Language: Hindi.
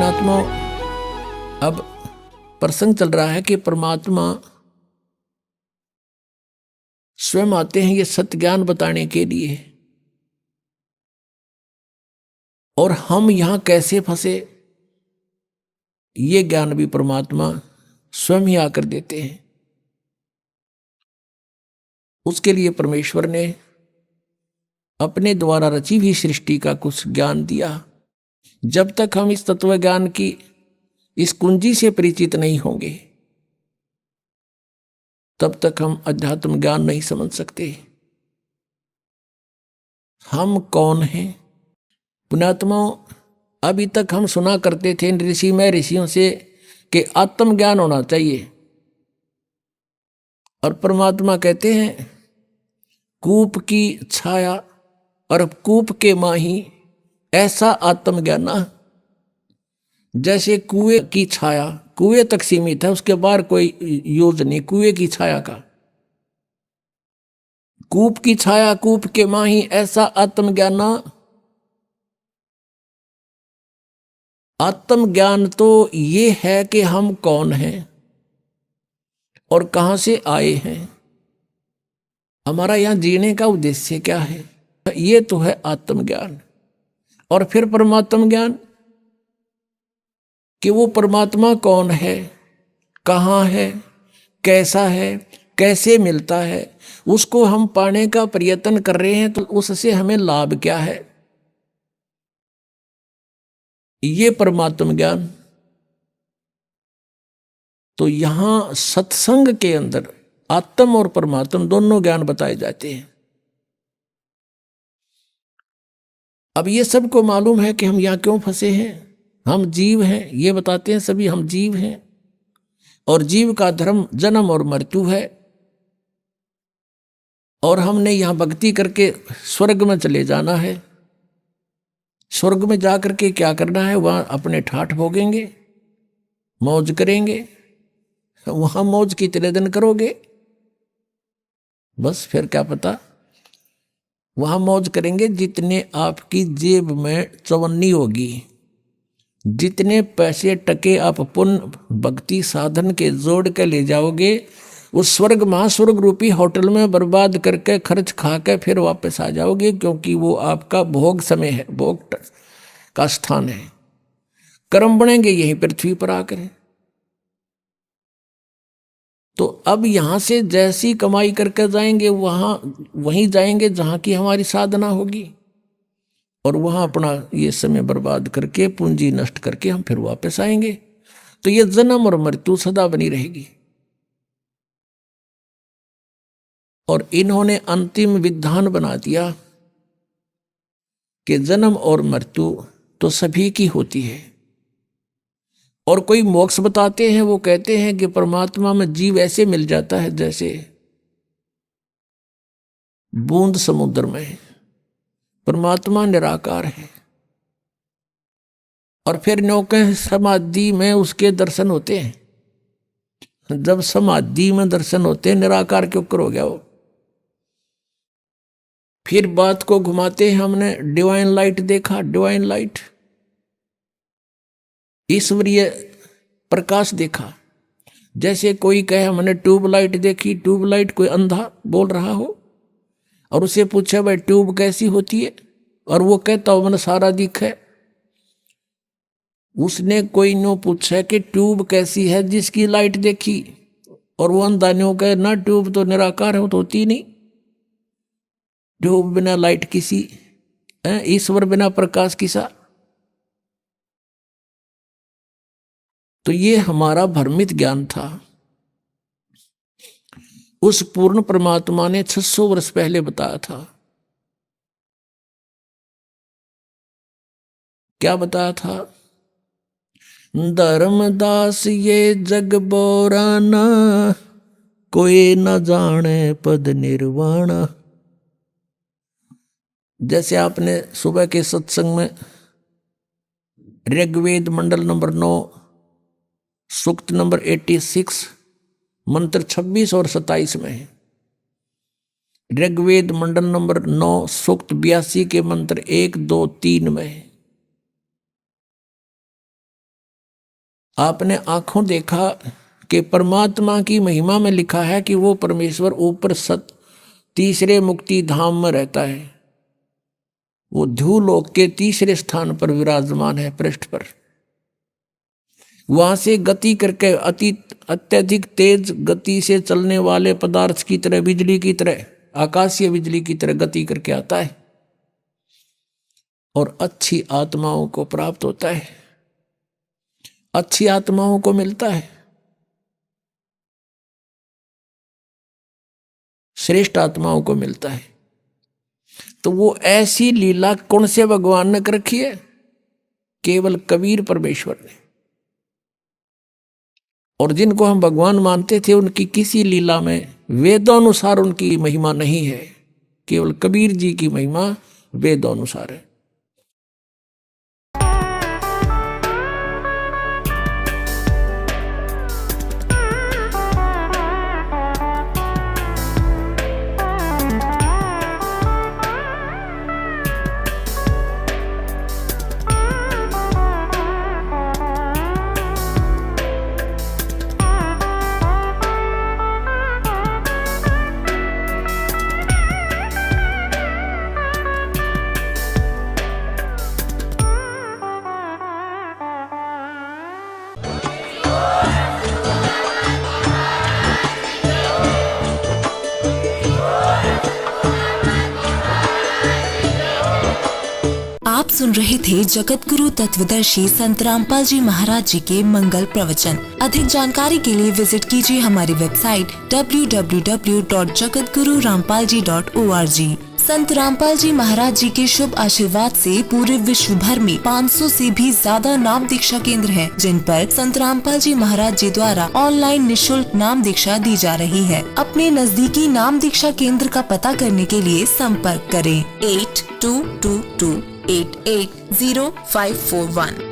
पुण्यात्मा, अब प्रसंग चल रहा है कि परमात्मा स्वयं आते हैं ये सत्य ज्ञान बताने के लिए, और हम यहां कैसे फंसे ये ज्ञान भी परमात्मा स्वयं ही आकर देते हैं। उसके लिए परमेश्वर ने अपने द्वारा रची हुई सृष्टि का कुछ ज्ञान दिया। जब तक हम इस तत्व ज्ञान की इस कुंजी से परिचित नहीं होंगे तब तक हम अध्यात्म ज्ञान नहीं समझ सकते। हम कौन हैं? पुण्यात्माओं, अभी तक हम सुना करते थे ऋषिमय ऋषियों से कि आत्मज्ञान होना चाहिए, और परमात्मा कहते हैं कूप की छाया और कूप के माही ऐसा आत्मज्ञाना। जैसे कुएं की छाया कुएं तक सीमित है, उसके बाहर कोई यूज नहीं कुएं की छाया का। कूप की छाया कूप के माही ऐसा आत्मज्ञाना। आत्मज्ञान तो ये है कि हम कौन हैं और कहां से आए हैं, हमारा यहां जीने का उद्देश्य क्या है, ये तो है आत्मज्ञान। और फिर परमात्म ज्ञान कि वो परमात्मा कौन है, कहाँ है, कैसा है, कैसे मिलता है, उसको हम पाने का प्रयत्न कर रहे हैं तो उससे हमें लाभ क्या है, ये परमात्म ज्ञान। तो यहां सत्संग के अंदर आत्म और परमात्म दोनों ज्ञान बताए जाते हैं। अब ये सबको मालूम है कि हम यहां क्यों फंसे हैं। हम जीव हैं, ये बताते हैं सभी, हम जीव हैं और जीव का धर्म जन्म और मृत्यु है। और हमने यहां भक्ति करके स्वर्ग में चले जाना है। स्वर्ग में जाकर के क्या करना है, वहां अपने ठाठ भोगेंगे, मौज करेंगे, वहां मौज कितने दिन करोगे, बस फिर क्या पता। वहां मौज करेंगे जितने आपकी जेब में चवन्नी होगी, जितने पैसे टके आप पुण्य भक्ति साधन के जोड़ के ले जाओगे, उस स्वर्ग महास्वर्ग रूपी होटल में बर्बाद करके खर्च खा के फिर वापस आ जाओगे, क्योंकि वो आपका भोग समय है, भोग का स्थान है। कर्म बनेंगे यहीं पृथ्वी पर आकर। तो अब यहां से जैसी कमाई करके जाएंगे वहीं जाएंगे जहां की हमारी साधना होगी, और वहां अपना ये समय बर्बाद करके पूंजी नष्ट करके हम फिर वापस आएंगे। तो ये जन्म और मृत्यु सदा बनी रहेगी। और इन्होंने अंतिम विधान बना दिया कि जन्म और मृत्यु तो सभी की होती है। और कोई मोक्ष बताते हैं, वो कहते हैं कि परमात्मा में जीव ऐसे मिल जाता है जैसे बूंद समुद्र में। परमात्मा निराकार है और फिर नौके समाधि में उसके दर्शन होते हैं। जब समाधि में दर्शन होते हैं, निराकार के ऊपर हो गया वो। फिर बात को घुमाते हैं, हमने डिवाइन लाइट देखा, डिवाइन लाइट ईश्वरीय प्रकाश देखा। जैसे कोई कहे हमने ट्यूबलाइट देखी, ट्यूबलाइट कोई अंधा बोल रहा हो और उसे पूछे भाई ट्यूब कैसी होती है, और वो कहता हो मैंने सारा दिखा। उसने कोई नो पूछा कि ट्यूब कैसी है जिसकी लाइट देखी, और वो अंधा नो कहे ना ट्यूब तो निराकार है, तो होती नहीं। ट्यूब बिना लाइट किसी, ईश्वर बिना प्रकाश किसा। तो ये हमारा भ्रमित ज्ञान था। उस पूर्ण परमात्मा ने 600 वर्ष पहले बताया था। क्या बताया था? धर्मदास ये जग बोराना, कोई न जाने पद निर्वाणा। जैसे आपने सुबह के सत्संग में ऋग्वेद मंडल नंबर 9 सूक्त नंबर 86 मंत्र 26 और 27 में है। ऋग्वेद मंडल नंबर 9 सूक्त 82 के मंत्र 1, 2, 3 में है। आपने आंखों देखा कि परमात्मा की महिमा में लिखा है कि वो परमेश्वर ऊपर तीसरे मुक्ति धाम में रहता है। वो ध्रुवलोक के तीसरे स्थान पर विराजमान है, पृष्ठ पर। वहां से गति करके अत्यधिक तेज गति से चलने वाले पदार्थ की तरह, बिजली की तरह, आकाशीय बिजली की तरह गति करके आता है और अच्छी आत्माओं को प्राप्त होता है, अच्छी आत्माओं को मिलता है, श्रेष्ठ आत्माओं को मिलता है। तो वो ऐसी लीला कौन से भगवान ने कर रखी है? केवल कबीर परमेश्वर ने। और जिनको हम भगवान मानते थे उनकी किसी लीला में वेदानुसार उनकी महिमा नहीं है, केवल कबीर जी की महिमा वेदानुसार है। आप सुन रहे थे जगत गुरु तत्वदर्शी संत रामपाल जी महाराज जी के मंगल प्रवचन। अधिक जानकारी के लिए विजिट कीजिए हमारी वेबसाइट www.jagatgururampalji.org। संत रामपाल जी महाराज जी के शुभ आशीर्वाद से पूरे विश्व भर में 500 से भी ज्यादा नाम दीक्षा केंद्र हैं, जिन पर संत रामपाल जी महाराज जी द्वारा ऑनलाइन निशुल्क नाम दीक्षा दी जा रही है। अपने नजदीकी नाम दीक्षा केंद्र का पता करने के लिए संपर्क करें 8222880541।